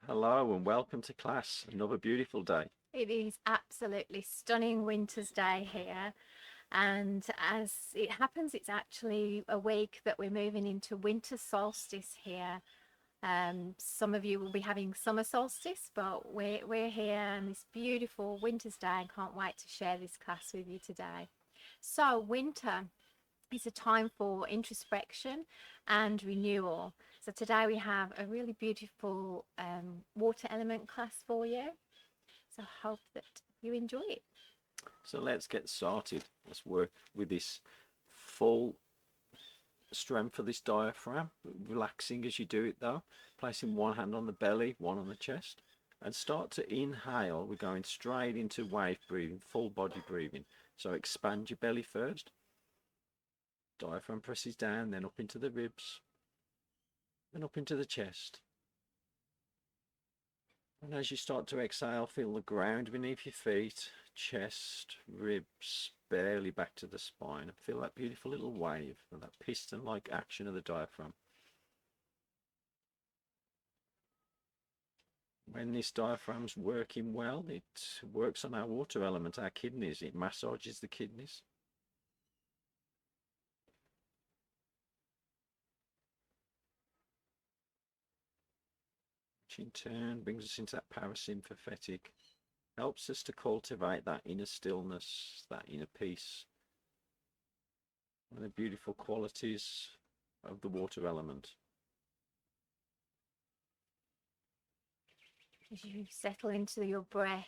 Hello and welcome to class. Another beautiful day. It is absolutely stunning winter's day here. And as it happens, it's actually a week that we're moving into winter solstice here. Some of you will be having summer solstice, but we're here on this beautiful winter's day and can't wait to share this class with you today. So winter is a time for introspection and renewal. So today we have a really beautiful water element class for you. So I hope that you enjoy it. So let's get started. Let's work with this full strength of this diaphragm, relaxing as you do it though, placing one hand on the belly, one on the chest, and start to inhale. We're going straight into wave breathing, full body breathing. So expand your belly first. Diaphragm presses down, then up into the ribs, then up into the chest. And as you start to exhale, feel the ground beneath your feet, chest, ribs, barely back to the spine. And feel that beautiful little wave and that piston-like action of the diaphragm. When this diaphragm's working well, it works on our water element, our kidneys. It massages the kidneys. Which in turn brings us into that parasympathetic. Helps us to cultivate that inner stillness, that inner peace. One of the beautiful qualities of the water element. As you settle into your breath,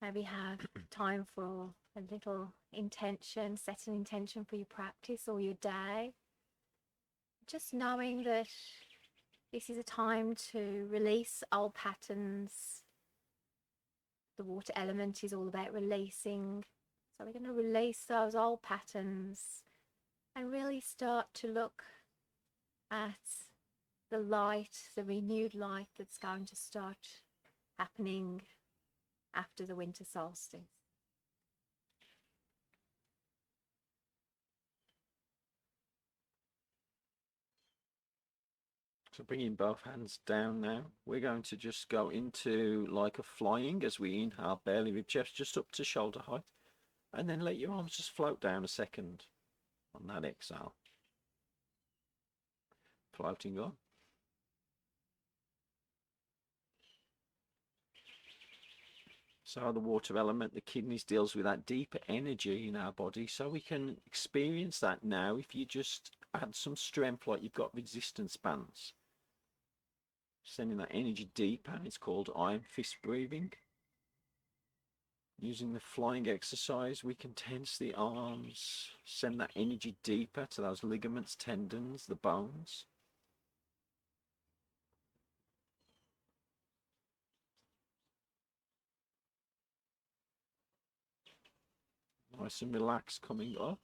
maybe have time for a little intention, set an intention for your practice or your day. Just knowing that this is a time to release old patterns. The water element is all about releasing. So we're going to release those old patterns and really start to look at the light, the renewed light that's going to start happening after the winter solstice. So bringing both hands down now, we're going to just go into like a flying as we inhale, barely rib chest just up to shoulder height, and then let your arms just float down a second on that exhale. Floating on. So the water element, the kidneys, deals with that deeper energy in our body, so we can experience that now if you just add some strength like you've got resistance bands. Sending that energy deeper, it's called iron fist breathing. Using the flying exercise, we can tense the arms, send that energy deeper to those ligaments, tendons, the bones. Nice and relaxed coming up.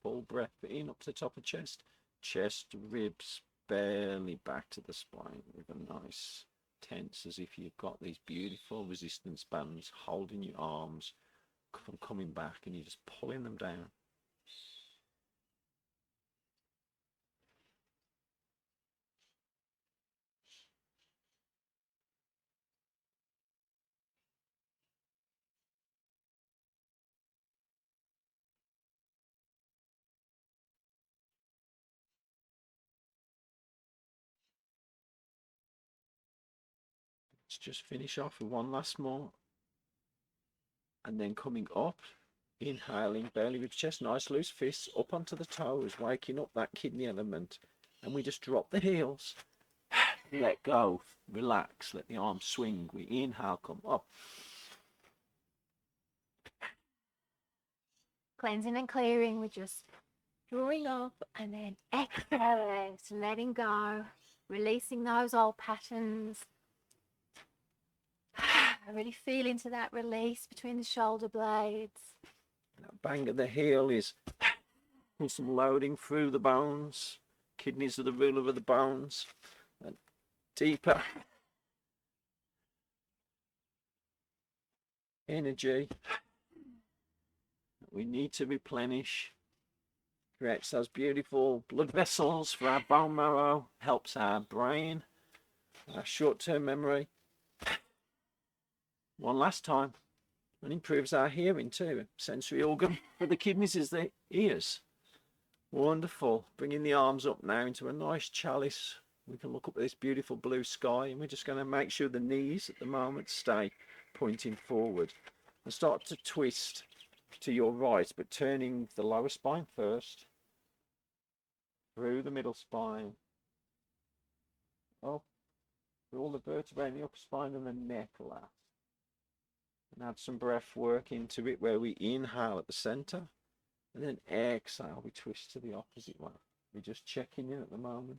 Full breath in up to the top of chest. Chest, ribs, barely back to the spine with a nice tense, as if you've got these beautiful resistance bands holding your arms from coming back and you're just pulling them down. Let's just finish off with one last more. And then coming up, inhaling, belly with chest, nice loose fists up onto the toes, waking up that kidney element. And we just drop the heels, let go, relax, let the arms swing. We inhale, come up. Cleansing and clearing, we're just drawing up and then exhaling, so letting go, releasing those old patterns. Really feel into that release between the shoulder blades. That bang of the heel is some loading through the bones. Kidneys are the ruler of the bones. And deeper energy we need to replenish. Creates those beautiful blood vessels for our bone marrow, helps our brain our short-term memory. One last time. And improves our hearing too. Sensory organ for the kidneys is the ears. Wonderful. Bringing the arms up now into a nice chalice. We can look up at this beautiful blue sky, and we're just going to make sure the knees at the moment stay pointing forward. And start to twist to your right, but turning the lower spine first, through the middle spine, up through all the vertebrae in the upper spine and the neck last. And add some breath work into it, where we inhale at the center and then exhale, we twist to the opposite way. We're just checking in at the moment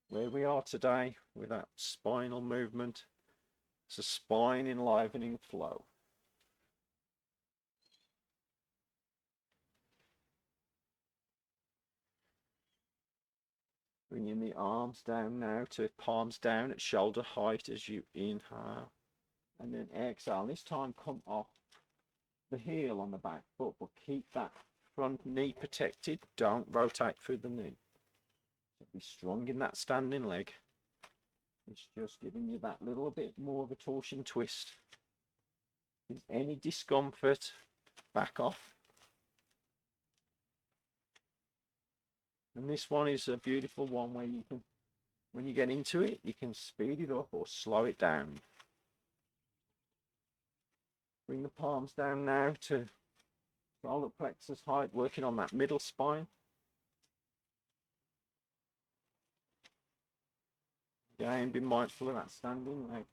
where we are today with that spinal movement. It's a spine enlivening flow. Bringing the arms down now to palms down at shoulder height as you inhale. And then exhale. This time come off the heel on the back foot, but keep that front knee protected. Don't rotate through the knee. So be strong in that standing leg. It's just giving you that little bit more of a torsion twist. If there's any discomfort, back off. And this one is a beautiful one where you can, when you get into it, you can speed it up or slow it down. Bring the palms down now to solar plexus height, working on that middle spine. Again, be mindful of that standing leg.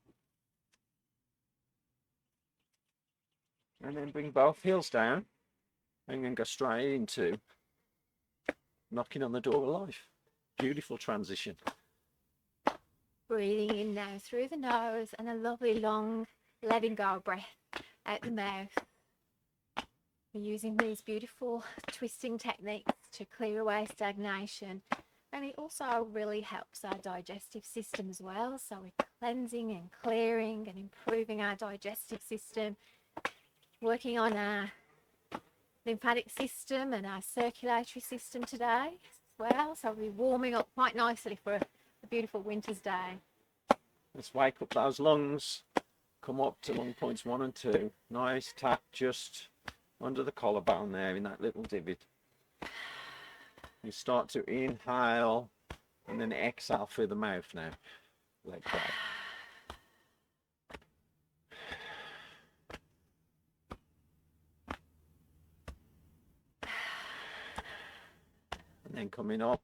And then bring both heels down and then go straight into knocking on the door of life. Beautiful transition. Breathing in now through the nose and a lovely long letting go breath out the mouth. We're using these beautiful twisting techniques to clear away stagnation, and it also really helps our digestive system as well. So we're cleansing and clearing and improving our digestive system, working on our lymphatic system and our circulatory system today as well. So we'll be warming up quite nicely for a beautiful winter's day. Let's wake up those lungs. Come up to lung points 1 and 2. Nice tap just under the collarbone there in that little divot. You start to inhale and then exhale through the mouth now. Let go. And then coming up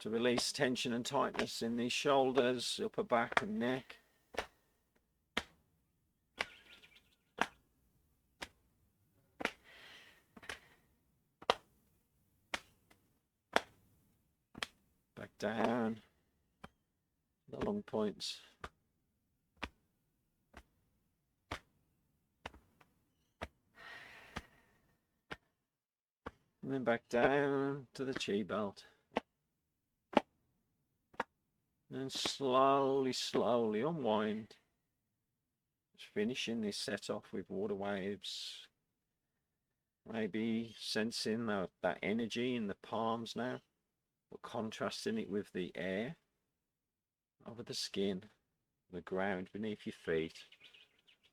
to release tension and tightness in the shoulders, upper back and neck. Back down the long points. And then back down to the chi belt. And slowly, slowly unwind. Just finishing this set off with water waves. Maybe sensing that energy in the palms now, but contrasting it with the air over the skin, the ground beneath your feet.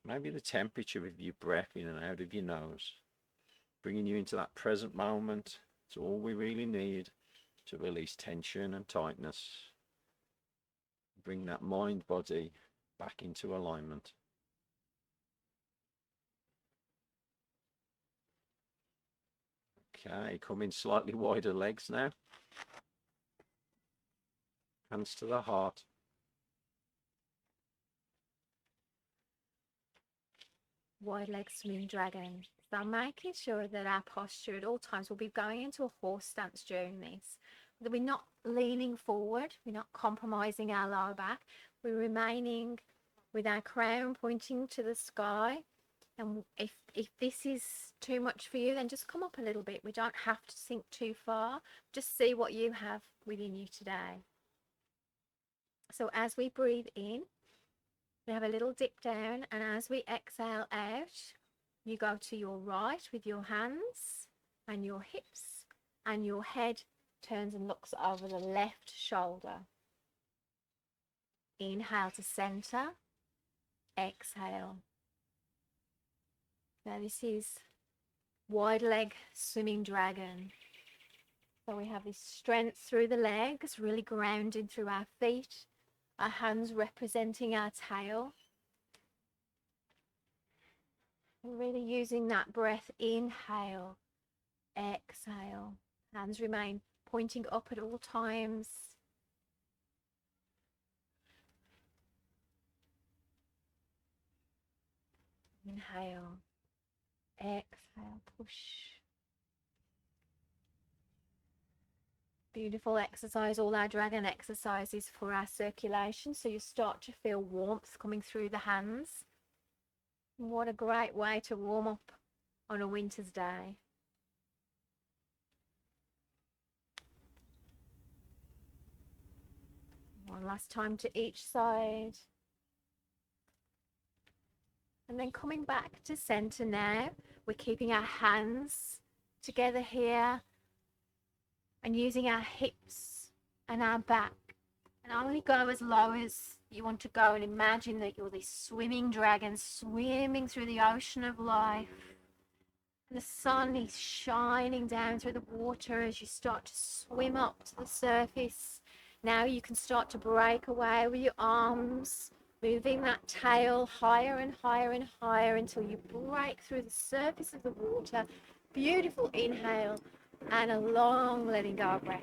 Maybe the temperature of your breath in and out of your nose. Bringing you into that present moment. It's all we really need to release tension and tightness. Bring that mind body back into alignment. Okay, come in slightly wider legs now. Hands to the heart. Wide leg swimming dragon. So making sure that our posture at all times will be going into a horse stance during this. That we're not leaning forward, we're not compromising our lower back, we're remaining with our crown pointing to the sky. And if this is too much for you, then just come up a little bit. We don't have to sink too far. Just see what you have within you today. So as we breathe in, we have a little dip down, and as we exhale out, you go to your right with your hands and your hips, and your head turns and looks over the left shoulder. Inhale to center, exhale. Now this is wide leg swimming dragon. So we have this strength through the legs, really grounded through our feet, our hands representing our tail. And really using that breath, inhale, exhale. Hands remain pointing up at all times. Inhale, exhale, push. Beautiful exercise. All our dragon exercises for our circulation, so you start to feel warmth coming through the hands. What a great way to warm up on a winter's day. One last time to each side. And then coming back to center now. We're keeping our hands together here and using our hips and our back. And only go as low as you want to go, and imagine that you're this swimming dragon swimming through the ocean of life. And the sun is shining down through the water as you start to swim up to the surface. Now you can start to break away with your arms, moving that tail higher and higher and higher until you break through the surface of the water. Beautiful inhale and a long letting go breath.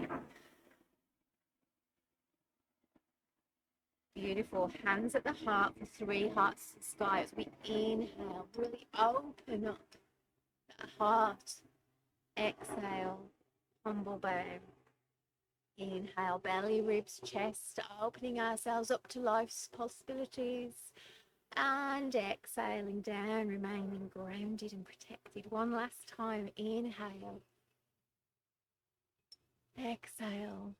Beautiful. Hands at the heart for 3 hearts to the sky as we inhale. Really open up that heart. Exhale. Humble bow. Inhale. Belly, ribs, chest. Opening ourselves up to life's possibilities. And exhaling down, remaining grounded and protected. One last time. Inhale. Exhale.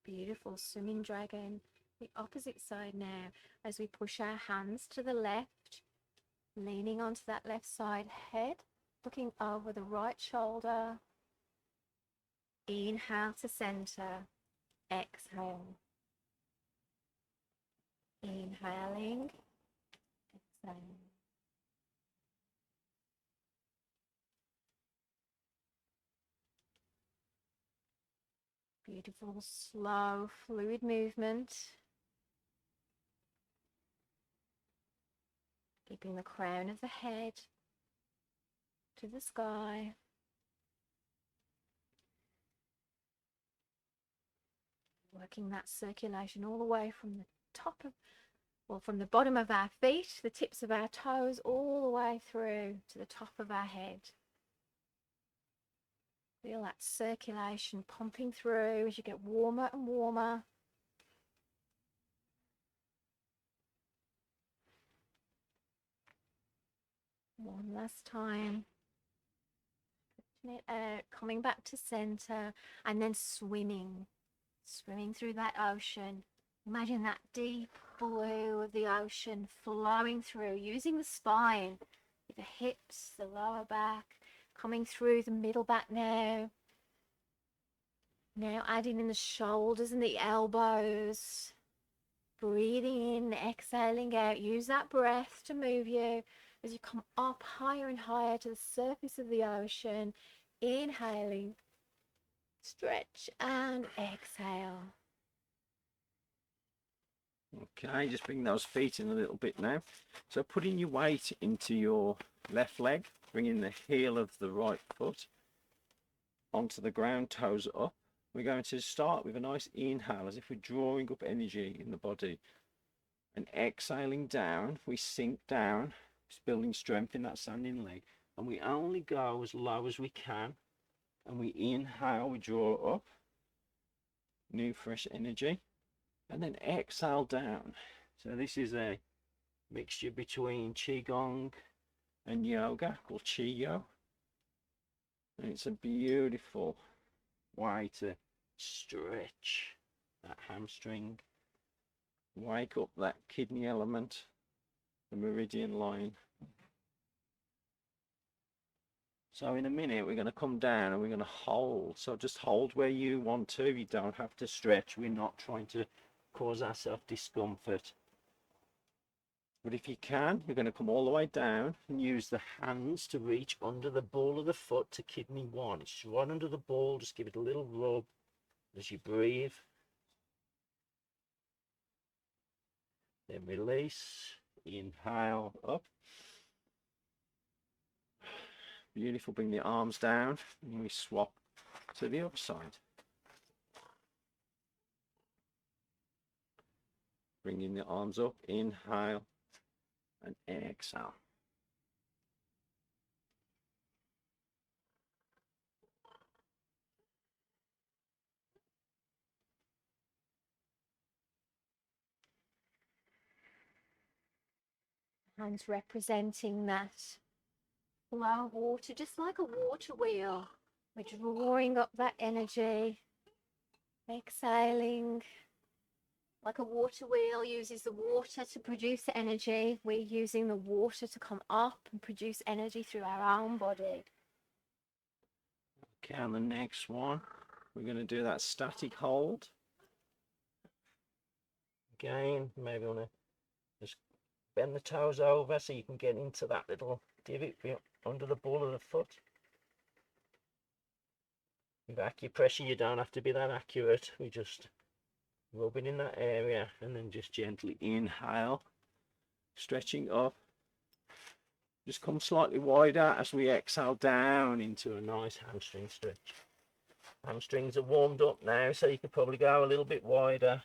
Beautiful. Swimming dragon. The opposite side now as we push our hands to the left, leaning onto that left side, head looking over the right shoulder. Inhale to center. Exhale. Inhaling. Exhaling. Beautiful, slow, fluid movement. Keeping the crown of the head to the sky. Working that circulation all the way from the top of, well, from the bottom of our feet, the tips of our toes, all the way through to the top of our head. Feel that circulation pumping through as you get warmer and warmer. One last time. Stretching it out, coming back to center, and then swimming through that ocean. Imagine that deep blue of the ocean flowing through, using the spine, with the hips, the lower back, coming through the middle back now. Now adding in the shoulders and the elbows. Breathing in, exhaling out. Use that breath to move you as you come up higher and higher to the surface of the ocean. Inhaling, stretch and exhale. Okay, just bring those feet in a little bit now. So putting your weight into your left leg, bringing the heel of the right foot onto the ground, toes up. We're going to start with a nice inhale as if we're drawing up energy in the body. And exhaling down, we sink down, just building strength in that standing leg. And we only go as low as we can. And we inhale, we draw up, new fresh energy. And then exhale down. So this is a mixture between Qigong and yoga called Qi-Yo. And it's a beautiful way to stretch that hamstring, wake up that kidney element, the meridian line. So in a minute we're going to come down and we're going to hold. So just hold where you want to. You don't have to stretch. We're not trying to cause ourselves discomfort. But if you can, you're going to come all the way down and use the hands to reach under the ball of the foot to kidney 1. It's right under the ball. Just give it a little rub as you breathe. Then release. Inhale up. Beautiful. Bring the arms down and we swap to the other side. Bringing the arms up. Inhale and exhale. Hands representing that flow of water, just like a water wheel. We're drawing up that energy, exhaling. Like a water wheel uses the water to produce energy, we're using the water to come up and produce energy through our own body. Okay, on the next one, we're going to do that static hold. Again, maybe want to just bend the toes over so you can get into that little divot under the ball of the foot. With acupressure, you don't have to be that accurate. We just rub it in that area and then just gently inhale, stretching up. Just come slightly wider as we exhale down into a nice hamstring stretch. Hamstrings are warmed up now, so you could probably go a little bit wider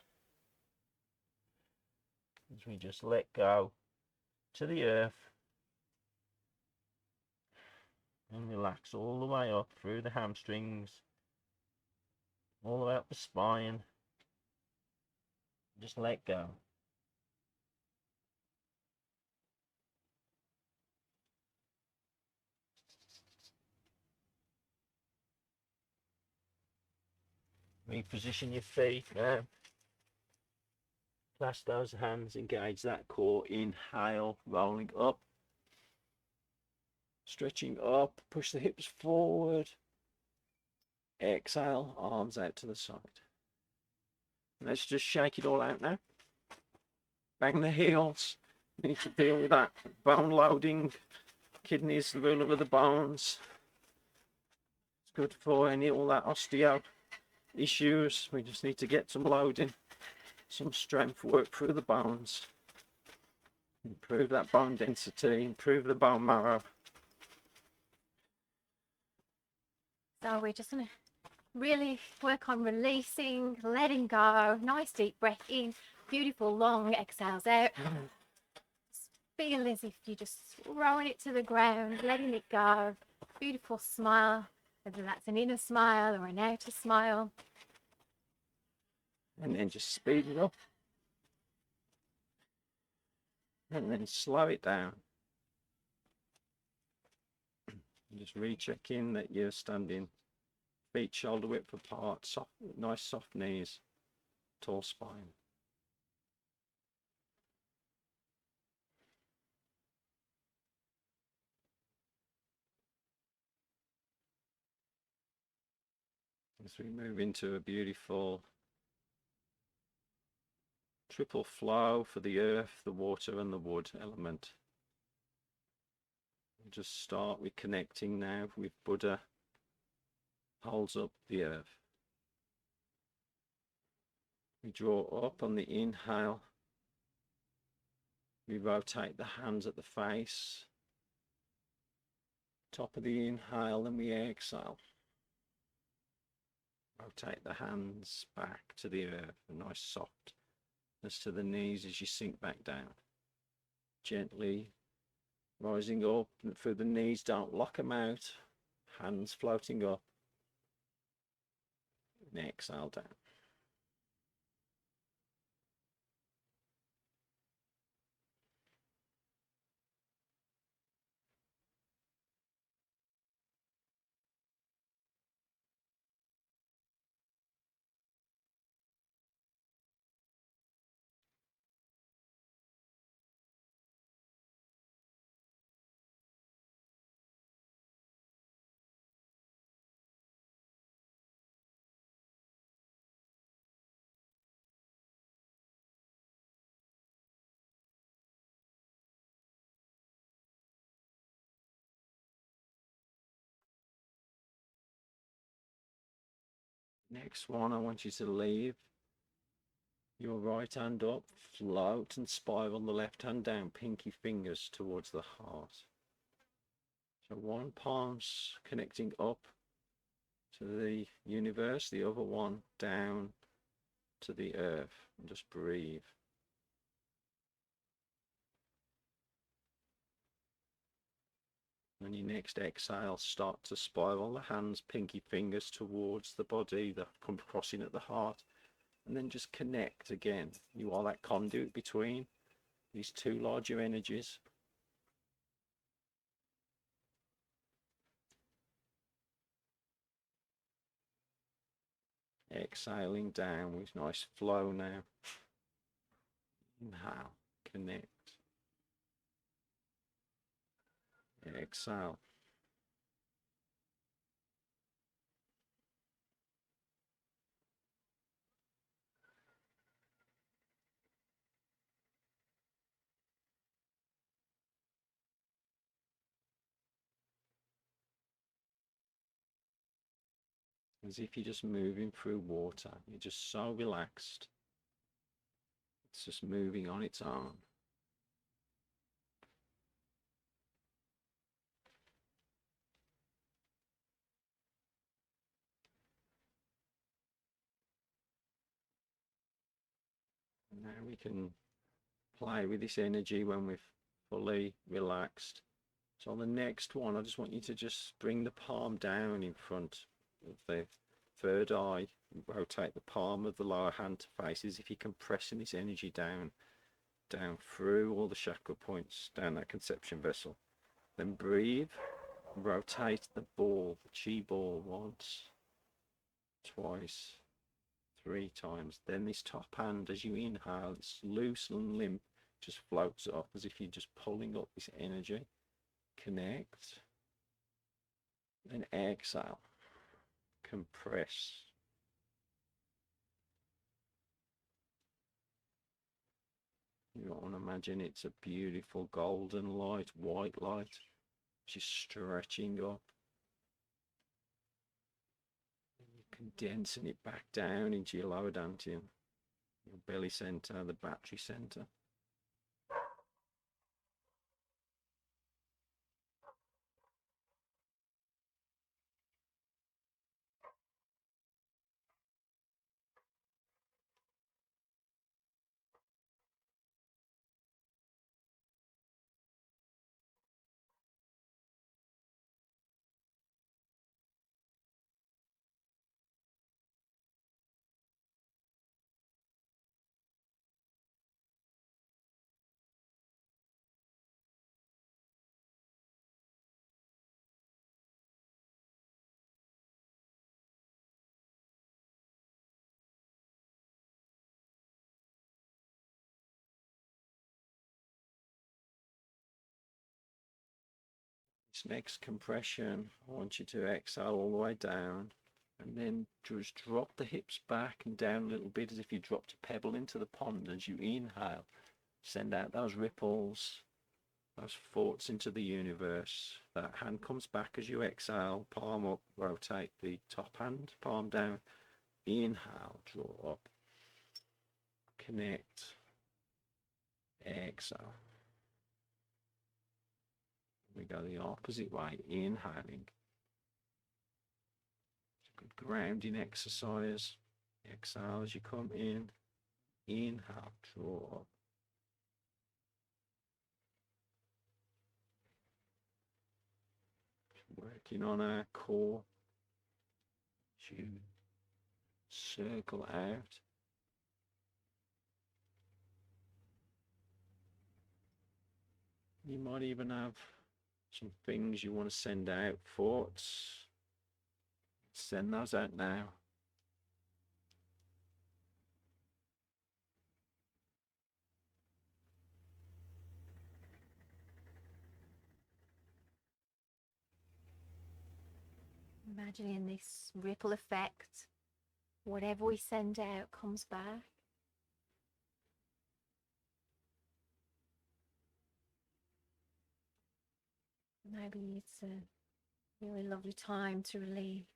as we just let go to the earth and relax all the way up through the hamstrings, all the way up the spine. Just let go. Reposition your feet now. Clasp those hands, engage that core. Inhale, rolling up. Stretching up, push the hips forward. Exhale, arms out to the side. Let's just shake it all out now. Bang the heels. Need to deal with that bone loading. Kidneys, the ruler of the bones. It's good for all that osteo issues. We just need to get some loading, some strength, work through the bones. Improve that bone density, improve the bone marrow. So we're just going to really work on releasing, letting go. Nice deep breath in, beautiful long exhales out. Feel as if you're just throwing it to the ground, letting it go. Beautiful smile, whether that's an inner smile or an outer smile. And then just speed it up. And then slow it down. And just recheck in that you're standing feet shoulder width apart, soft, nice soft knees, tall spine. As we move into a beautiful triple flow for the earth, the water and the wood element. We'll just start with connecting now with Buddha. Holds up the earth. We draw up on the inhale. We rotate the hands at the face. Top of the inhale, then we exhale. Rotate the hands back to the earth, a nice softness to the knees as you sink back down. Gently rising up through the knees, don't lock them out. Hands floating up. And exhale down. Next one, I want you to leave your right hand up, float and spiral the left hand down, pinky fingers towards the heart. So one palm's connecting up to the universe, the other one down to the earth, and just breathe. On your next exhale, start to spiral the hands, pinky fingers towards the body, that come crossing at the heart, and then just connect again. You are that conduit between these two larger energies. Exhaling down with nice flow now. Inhale, connect. Exhale. As if you're just moving through water. You're just so relaxed. It's just moving on its own. Now we can play with this energy when we're fully relaxed. So on the next one, I just want you to just bring the palm down in front of the third eye. Rotate the palm of the lower hand to face as if you're compressing this energy down through all the chakra points, down that conception vessel. Then breathe, rotate the ball, the chi ball, once, twice, 3 times. Then this top hand, as you inhale, it's loose and limp, just floats up as if you're just pulling up this energy. Connect. Then exhale. Compress. You want to imagine it's a beautiful golden light, white light, just stretching up. Condensing it back down into your lower dantian, your belly center, the battery center. This next compression, I want you to exhale all the way down and then just drop the hips back and down a little bit as if you dropped a pebble into the pond. As you inhale, send out those ripples, those thoughts into the universe. That hand comes back as you exhale, palm up, rotate the top hand, palm down. Inhale, draw up, connect, exhale. We go the opposite way, inhaling. Good grounding exercise. Exhale as you come in. Inhale, draw up. Working on our core. As you circle out. You might even have some things you want to send out, thoughts. Send those out now. Imagining this ripple effect. Whatever we send out comes back. Maybe it's a really lovely time to really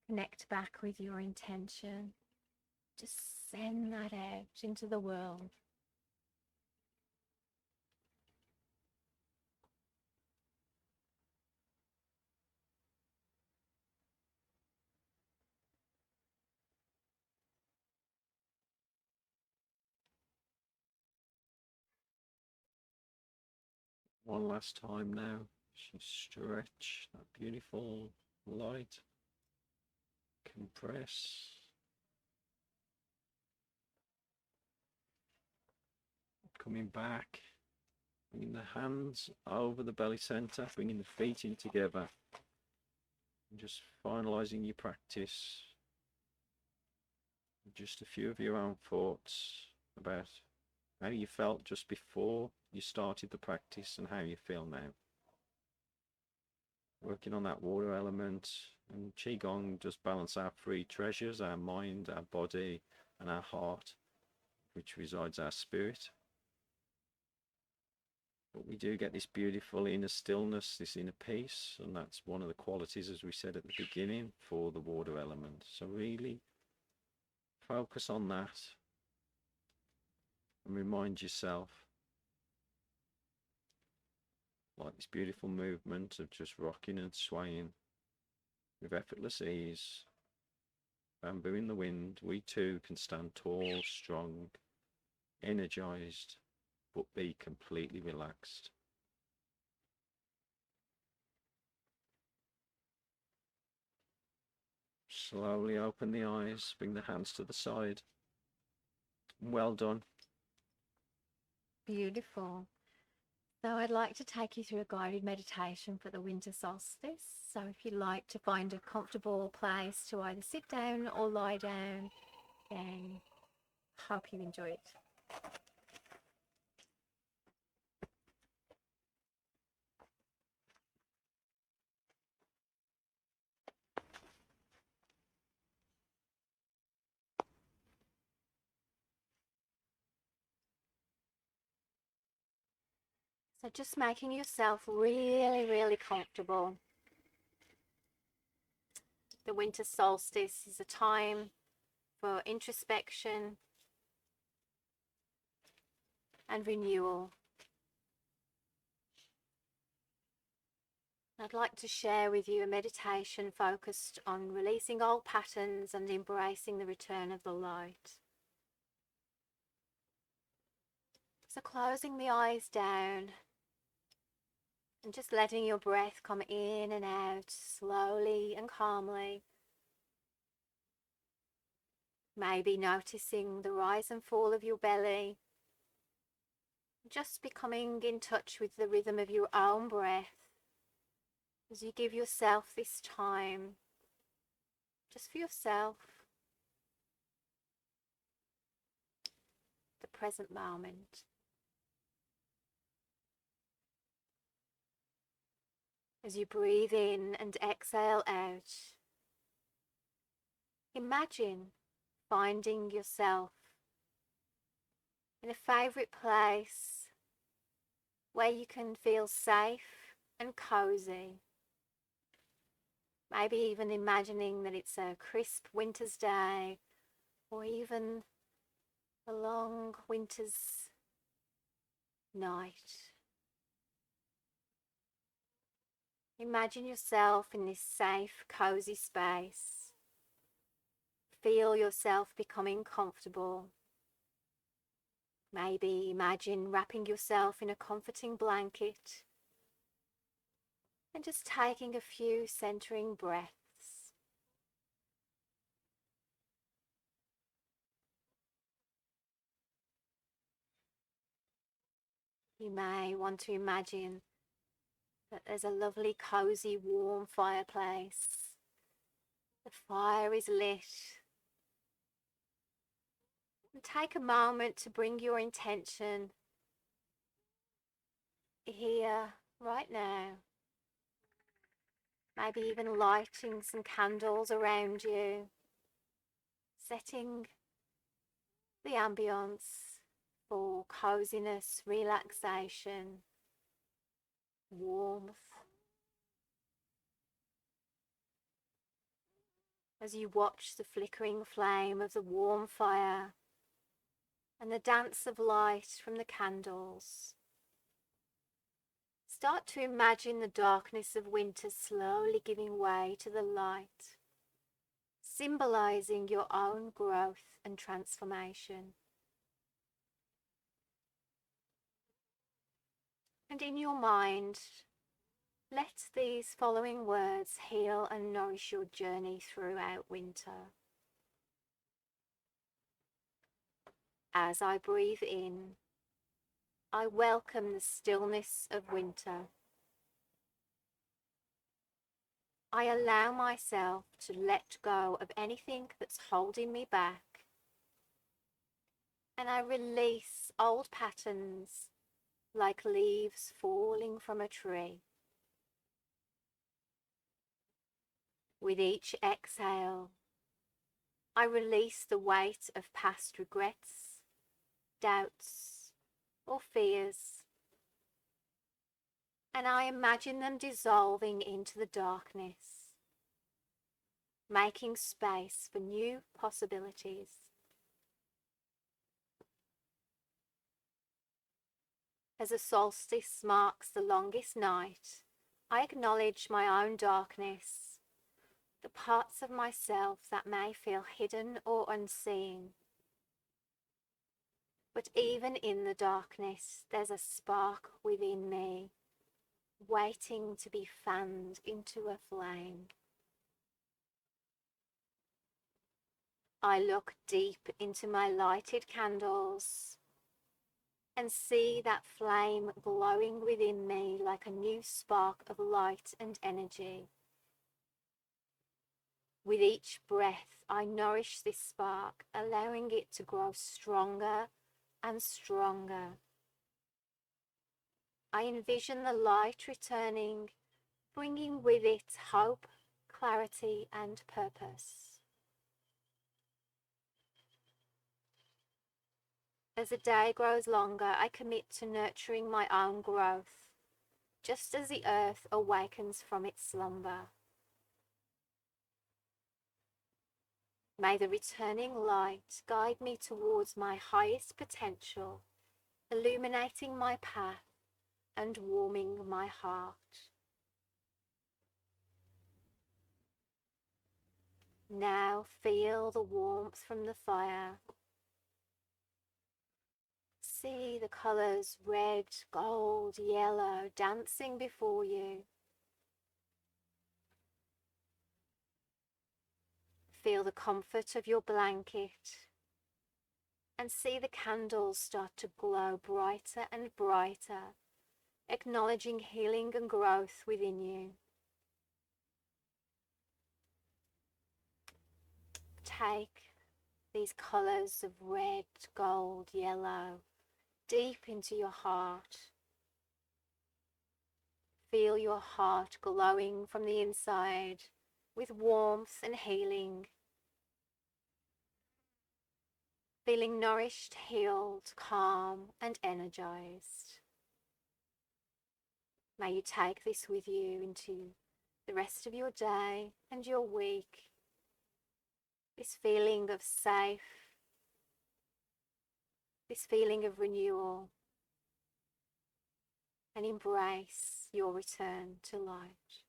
Connect back with your intention. Just send that out into the world. One last time now. Just stretch that beautiful light. Compress. Coming back. Bringing the hands over the belly center. Bringing the feet in together. And just finalizing your practice. Just a few of your own thoughts about how you felt just before you started the practice and how you feel now. Working on that water element, and Qigong just balance our three treasures, our mind, our body and our heart, which resides our spirit. But we do get this beautiful inner stillness, this inner peace, and that's one of the qualities, as we said at the beginning, for the water element. So really focus on that and remind yourself, like this beautiful movement of just rocking and swaying with effortless ease, bamboo in the wind, we too can stand tall, strong, energized, but be completely relaxed. Slowly open the eyes, bring the hands to the side. Well done. Beautiful. So I'd like to take you through a guided meditation for the winter solstice. So if you'd like to find a comfortable place to either sit down or lie down, then hope you enjoy it. So just making yourself really, really comfortable. The winter solstice is a time for introspection and renewal. I'd like to share with you a meditation focused on releasing old patterns and embracing the return of the light. So closing the eyes down and just letting your breath come in and out slowly and calmly. Maybe noticing the rise and fall of your belly. Just becoming in touch with the rhythm of your own breath as you give yourself this time, just for yourself, the present moment. As you breathe in and exhale out, imagine finding yourself in a favourite place where you can feel safe and cozy. Maybe even imagining that it's a crisp winter's day, or even a long winter's night. Imagine yourself in this safe, cozy space. Feel yourself becoming comfortable. Maybe imagine wrapping yourself in a comforting blanket and just taking a few centering breaths. You may want to imagine that there's a lovely, cozy, warm fireplace. The fire is lit. And take a moment to bring your intention here, right now. Maybe even lighting some candles around you, setting the ambience for coziness, relaxation, warmth. as you watch the flickering flame of the warm fire and the dance of light from the candles. Start to imagine the darkness of winter slowly giving way to the light, symbolizing your own growth and transformation. And in your mind, let these following words heal and nourish your journey throughout winter. As I breathe in, I welcome the stillness of winter. I allow myself to let go of anything that's holding me back, and I release old patterns like leaves falling from a tree. With each exhale, I release the weight of past regrets, doubts, or fears, and I imagine them dissolving into the darkness, making space for new possibilities. As a solstice marks the longest night, I acknowledge my own darkness, the parts of myself that may feel hidden or unseen. But even in the darkness, there's a spark within me, waiting to be fanned into a flame. I look deep into my lighted candles and see that flame glowing within me like a new spark of light and energy. With each breath, I nourish this spark, allowing it to grow stronger and stronger. I envision the light returning, bringing with it hope, clarity, and purpose. As the day grows longer, I commit to nurturing my own growth, just as the earth awakens from its slumber. May the returning light guide me towards my highest potential, illuminating my path and warming my heart. Now feel the warmth from the fire. See the colours red, gold, yellow dancing before you. Feel the comfort of your blanket and see the candles start to glow brighter and brighter, acknowledging healing and growth within you. Take these colours of red, gold, yellow deep into your heart. Feel your heart glowing from the inside with warmth and healing. Feeling nourished, healed, calm, and energized. May you take this with you into the rest of your day and your week. This feeling of safe, this feeling of renewal, and embrace your return to light.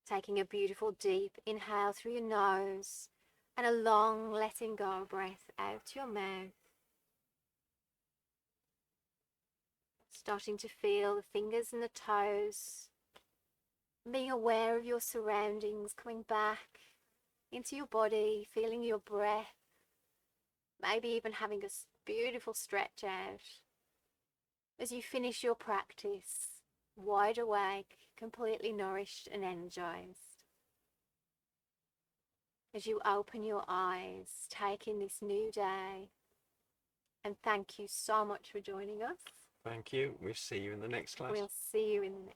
Taking a beautiful deep inhale through your nose and a long letting go breath out your mouth. Starting to feel the fingers and the toes, being aware of your surroundings, coming back into your body, feeling your breath, maybe even having a beautiful stretch out. As you finish your practice, wide awake, completely nourished and energized. As you open your eyes, take in this new day, and thank you so much for joining us. Thank you. We'll see you in the next class. We'll see you in the next